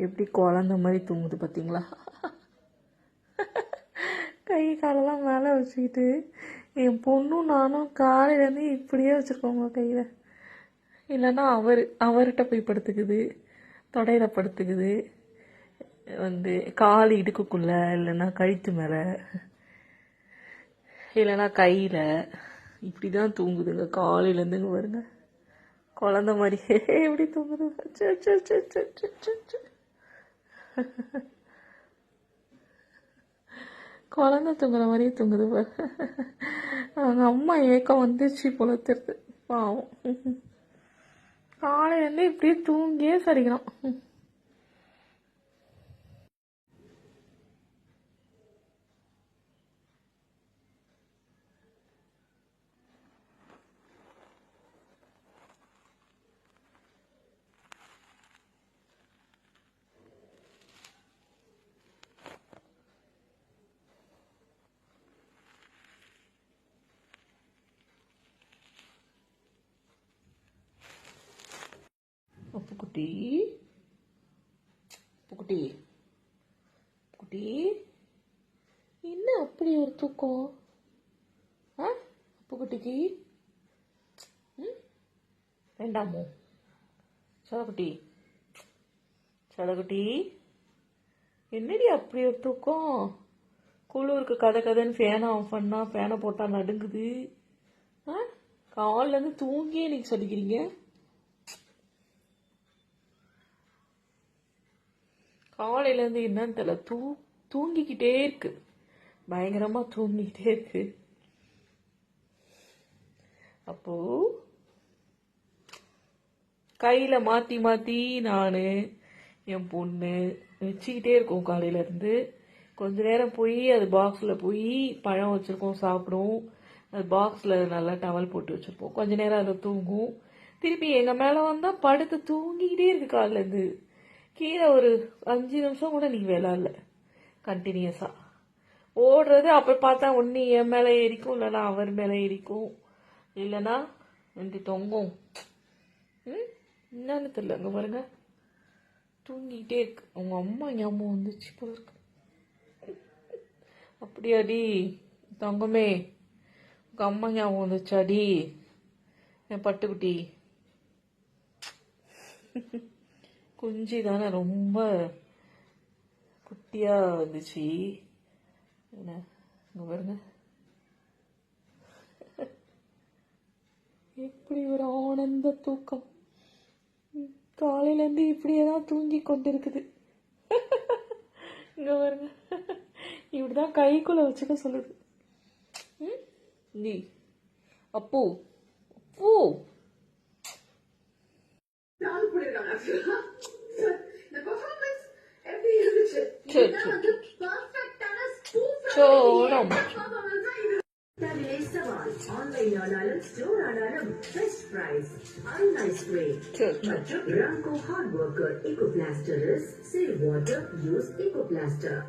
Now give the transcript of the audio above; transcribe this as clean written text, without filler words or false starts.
எப்படி குழந்த மாதிரி தூங்குது பார்த்தீங்களா? கை காலெல்லாம் மேலே வச்சுக்கிட்டு என் பொண்ணும் நானும் காலையிலேருந்து இப்படியே வச்சுருக்கோங்க கையில். இல்லைன்னா அவர்கிட்ட போய் படுத்துக்குது, தொடையில் படுத்துக்குது, கால் இடுக்குக்குள்ளே, இல்லைன்னா கழுத்து மேலே, இல்லைன்னா கையில், இப்படி தான் தூங்குதுங்க காலையிலேருந்துங்க. வருங்க குழந்த மாதிரியே எப்படி தூங்குது. குழந்த தூங்குற மாதிரியே தூங்குது பாரு. அவங்க அம்மா ஏக்கம் வந்துச்சு போல தெரியுது பாவம். காலையிலேருந்து இப்படியே தூங்கியே சரிக்கிறான். அப்புக்குட்டி அப்புக்குட்டி குட்டி, என்ன அப்படி ஒரு தூக்கம்? அப்புக்குட்டிக்கு வேண்டாமோ? சலக்குட்டி சலக்குட்டி, என்னடி அப்படி ஒரு தூக்கம்? குளிருக்கு கதைன்னு ஃபேனை ஆஃப் பண்ணா ஃபேனை போட்டால் நடுங்குது. காலிலேருந்து தூங்கியே நீங்கள் சொல்லிக்கிறீங்க. காலையிலேருந்து என்னன்னு தெரியல, தூங்கிக்கிட்டே இருக்கு, பயங்கரமாக தூங்கிக்கிட்டே இருக்கு. அப்போ கையில் மாற்றி மாற்றி நான் என் பொண்ணு வச்சுக்கிட்டே இருக்கோம். காலையிலேருந்து கொஞ்ச நேரம் போய் அது பாக்ஸில் போய் பழம் வச்சுருக்கோம், சாப்பிடும். அது பாக்ஸில் நல்லா டவல் போட்டு வச்சுருப்போம். கொஞ்ச நேரம் அதில் தூங்கும். திருப்பி எங்கள் மேலே வந்தால் படுத்து தூங்கிக்கிட்டே இருக்கு. காலிலேருந்து கீழே ஒரு 5 நிமிஷம் கூட நீ விளாட்ல, கண்டினியூஸாக ஓடுறது. அப்போ பார்த்தா ஒன்று என் மேலே ஏறிக்கும், இல்லைன்னா அவர் மேலே ஏறிக்கும், இல்லைன்னா ரெண்டு தொங்கும். என்னன்னு தெரியல. அங்கே பாருங்க தூங்கிக்கிட்டே இருக்கு. அவங்க அம்மா ஞாபகம் வந்துச்சு போல இருக்கு. அப்படியாடி தங்கமே, உங்கள் அம்மா ஞாபகம் வந்துச்சாடி என் பட்டுக்குட்டி? குஞ்சு தானே, ரொம்ப குட்டியாக வந்துச்சு. என்ன இங்கே பாருங்க, எப்படி ஒரு ஆனந்த தூக்கம். காலையிலேருந்து இப்படியே தான் தூங்கி கொண்டு இருக்குது. இங்கே பாருங்க, இப்படிதான் கைக்குள்ளே வச்சுக்க சொல்லுது. நீ அப்பு அப்பு ஆன்லைன் ஸ்டோர் ஆனாலும் பெஸ்ட் பிரைஸ், நைஸ் ரேட் மற்றும் Ramco hard worker eco plaster save water, use eco plaster.